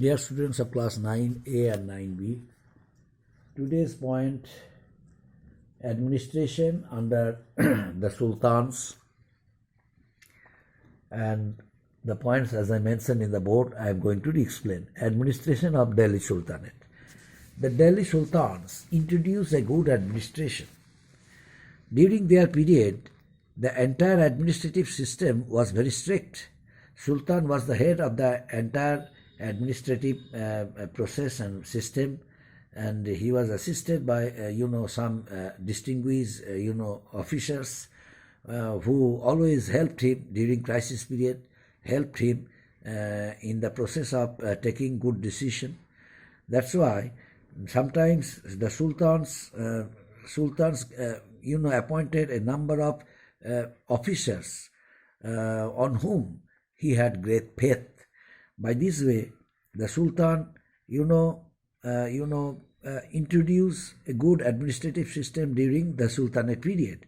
Dear students of class 9A and 9B, today's point, administration under the sultans, and the points as I mentioned in the board I am going to explain. Administration of Delhi Sultanate. The Delhi Sultans introduced a good administration. During their period, the entire administrative system was very strict. Sultan was the head of the entire administrative process and system, and he was assisted by some distinguished officers who always helped him during crisis period, helped him in the process of taking good decision. That's why sometimes the sultans appointed a number of officers on whom he had great faith. By this way, the Sultan, introduced a good administrative system during the Sultanate period.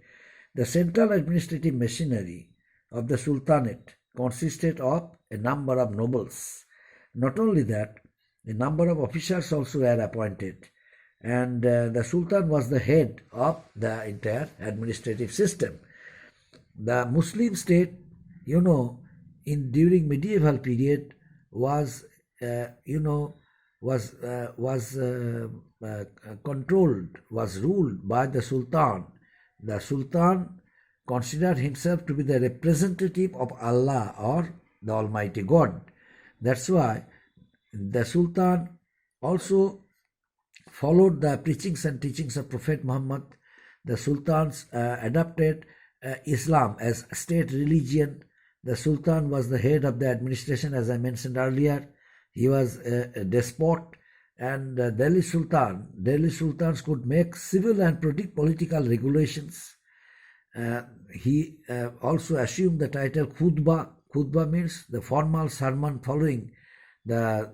The central administrative machinery of the Sultanate consisted of a number of nobles. Not only that, a number of officers also were appointed, and the Sultan was the head of the entire administrative system. The Muslim state, during medieval period was controlled, was ruled by the Sultan. The Sultan considered himself to be the representative of Allah or the Almighty God. That's why the Sultan also followed the preachings and teachings of Prophet Muhammad. The Sultans adopted Islam as a state religion. The Sultan was the head of the administration, as I mentioned earlier. He was a despot, and Delhi Sultans could make civil and political regulations. He also assumed the title khutbah. Khutbah means the formal sermon following the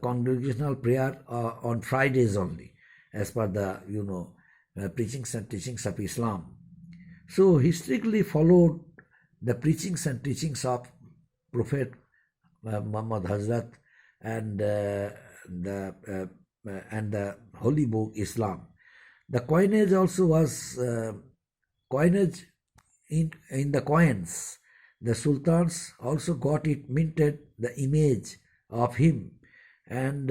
congregational prayer on Fridays only, as per the preachings and teachings of Islam. So he strictly followed the preachings and teachings of Prophet Muhammad Hazrat and the holy book Islam. The coinage also was coinage in the coins. The sultans also got it minted, the image of him, and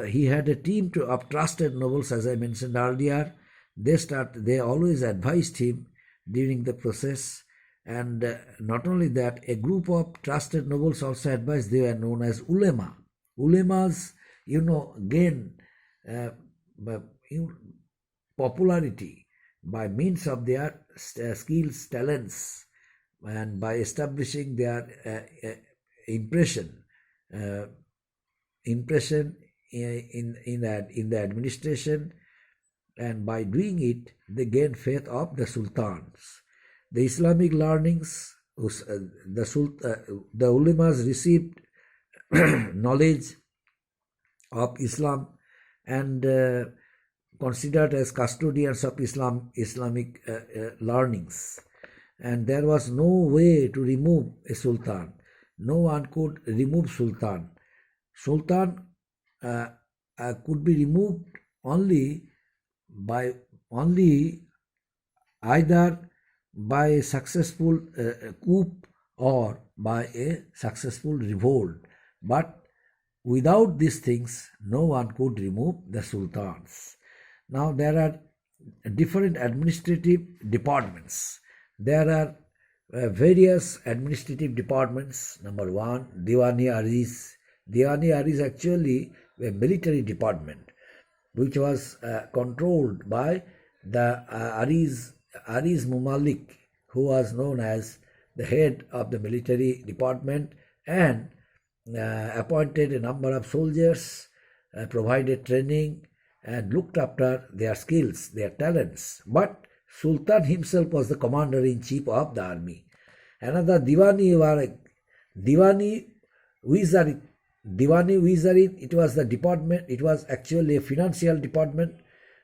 he had a team of trusted nobles, as I mentioned earlier. They always advised him during the process. And not only that, a group of trusted nobles also advised. They were known as ulema. Ulemas, gain popularity by means of their skills, talents, and by establishing their impression in the administration, and by doing it, they gain faith of the sultans. The Islamic learnings, the ulemas received knowledge of Islam and considered as custodians of Islamic learnings. And there was no way to remove a sultan. No one could remove sultan. Sultan could be removed only either by a successful coup or by a successful revolt. But without these things, no one could remove the sultans. Now there are different administrative departments. There are various administrative departments. Number one, Diwani-Aris. Diwani-Aris actually a military department which was controlled by the Aris Mumalik, who was known as the head of the military department, and appointed a number of soldiers, provided training, and looked after their skills, their talents. But Sultan himself was the commander-in-chief of the army. Another Diwani Wizard. It was the department. It was actually a financial department,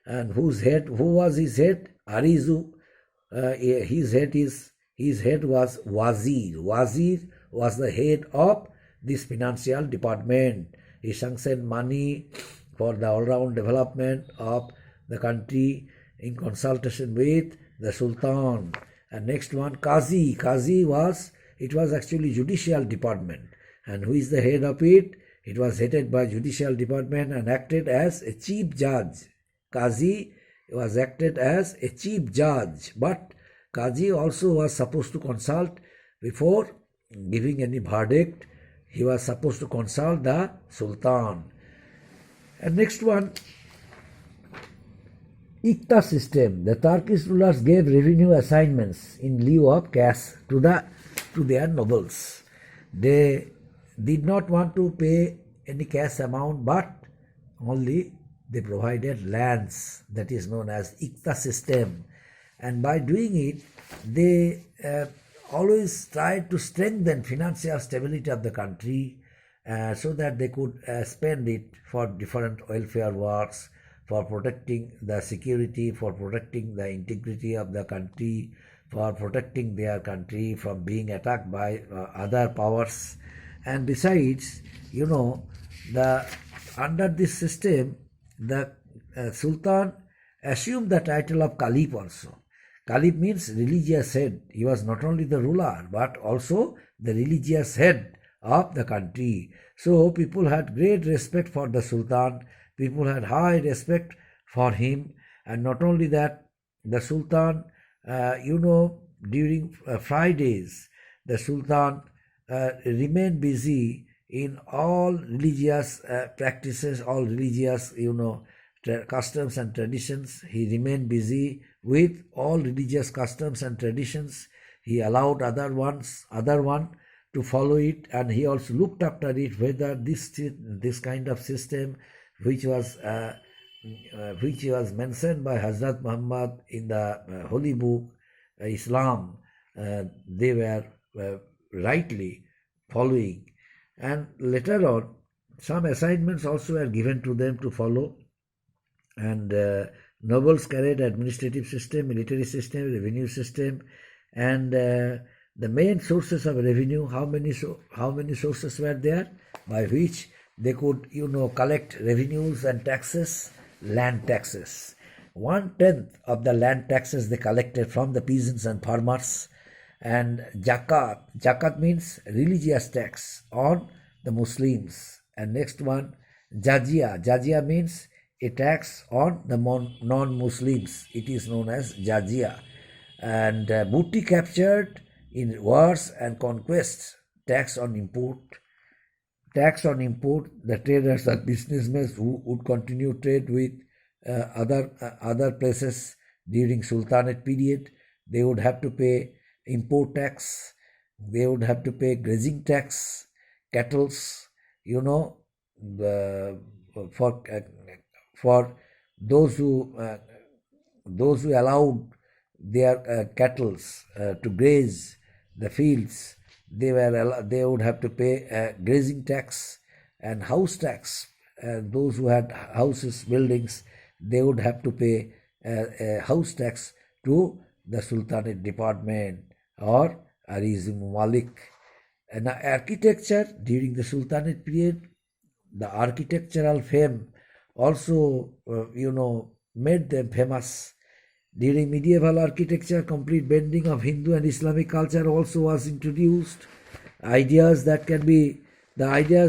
and who was his head? Arizu. His head was Wazir. Wazir was the head of this financial department, He sanctioned money for the all-round development of the country in consultation with the Sultan. And next one, Qazi. Qazi was actually judicial department. And who is the head of it? It was headed by judicial department and acted as a chief judge. Qazi was acted as a chief judge, but Qazi also was supposed to consult before giving any verdict. He was supposed to consult the Sultan. And next one, Ikta system. The Turkish rulers gave revenue assignments in lieu of cash to their nobles. They did not want to pay any cash amount, but only they provided lands, that is known as Ikta system. And by doing it, they always tried to strengthen financial stability of the country so that they could spend it for different welfare works, for protecting the security, for protecting the integrity of the country, for protecting their country from being attacked by other powers. And besides, under this system, the Sultan assumed the title of Caliph also. Caliph means religious head. He was not only the ruler, but also the religious head of the country. So people had great respect for the Sultan. People had high respect for him. And not only that, the Sultan, during Fridays, the Sultan remained busy in all religious practices, all religious, customs and traditions. He remained busy with all religious customs and traditions. He allowed other one to follow it, and he also looked after it, whether this kind of system which was mentioned by Hazrat Muhammad in the holy book Islam, they were rightly following. And later on, some assignments also were given to them to follow. And nobles carried administrative system, military system, revenue system, and the main sources of revenue. How many sources were there by which they could collect revenues and taxes? Land taxes. 1/10 of the land taxes they collected from the peasants and farmers. And zakat means religious tax on the Muslims. And next one, jazia means a tax on the non-Muslims. It is known as jazia. And booty captured in wars and conquests, tax on import. The traders and businessmen who would continue trade with other places during Sultanate period, they would have to pay import tax. They would have to pay grazing tax, cattles, for those who allowed their cattle to graze the fields. They would have to pay grazing tax and house tax. Those who had houses, buildings, they would have to pay house tax to the Sultanate department or Arizim Malik. And architecture during the Sultanate period, the architectural fame also made them famous. During medieval architecture, complete blending of Hindu and Islamic culture also was introduced. Ideas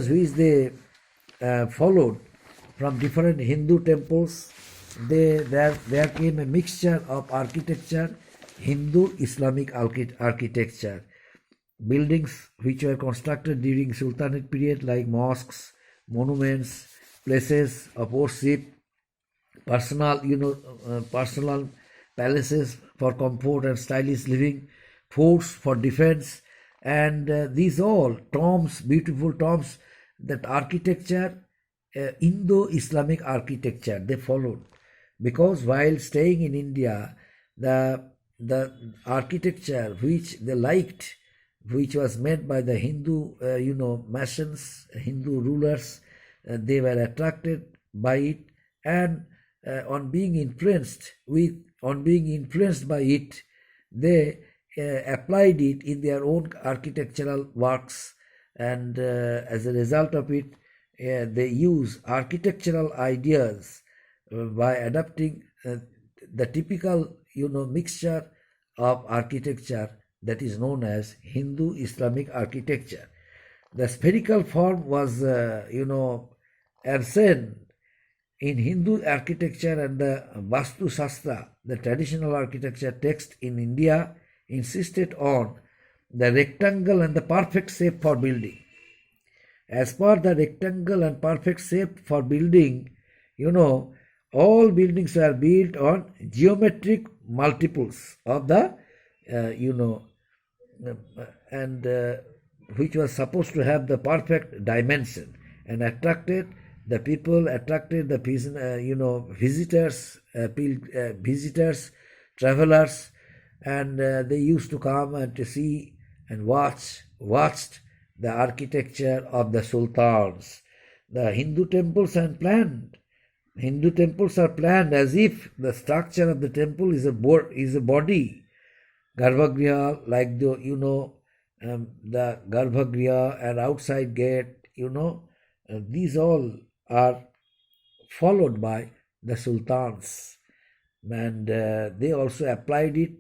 which they followed from different Hindu temples. There came a mixture of architecture, Hindu Islamic architecture. Buildings which were constructed during Sultanate period, like mosques, monuments, places of worship, personal palaces for comfort and stylish living, forts for defense, and these all tombs, beautiful tombs, that architecture, Indo-Islamic architecture, they followed. Because while staying in India, the architecture which they liked, which was made by the Hindu, masons, Hindu rulers, they were attracted by it, and on being influenced by it, they applied it in their own architectural works, and as a result of it, they use architectural ideas by adapting the typical, mixture of architecture that is known as Hindu Islamic architecture. The spherical form was, absent in Hindu architecture, and the Vastu Shastra, the traditional architecture text in India, insisted on the rectangle and the perfect shape for building. As per the rectangle and perfect shape for building, all buildings were built on geometric multiples of the, and which was supposed to have the perfect dimension, and attracted the people, attracted the visitors, travelers, and they used to come and to see and watched the architecture of the sultans. The Hindu temples are planned. Hindu temples are planned as if the structure of the temple is a body. Garbhagriha, like the Garbhagriha and outside gate, these all are followed by the sultans, and they also applied it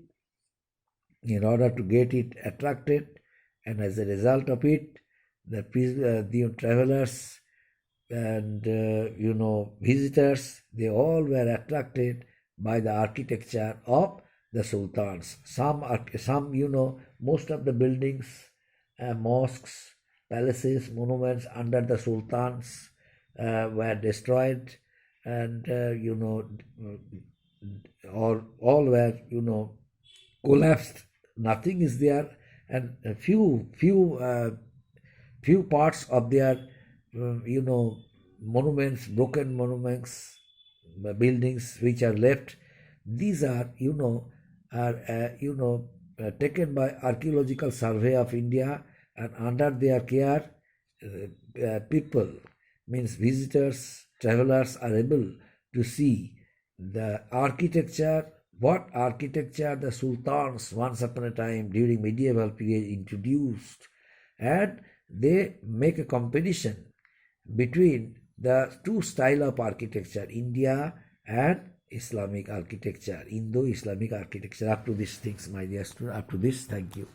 in order to get it attracted, and as a result of it, the travelers and visitors, they all were attracted by the architecture of the sultans. Some most of the buildings, mosques, palaces, monuments under the sultans were destroyed, and all were collapsed. Nothing is there, and a few parts of their monuments, broken monuments, buildings which are left. These are taken by Archaeological Survey of India, and under their care, people, means visitors, travelers, are able to see the architecture, what architecture the sultans once upon a time during medieval period introduced, and they make a competition between the two style of architecture, India and Islamic architecture, Indo-Islamic architecture. Up to these things, my dear student, up to this, thank you.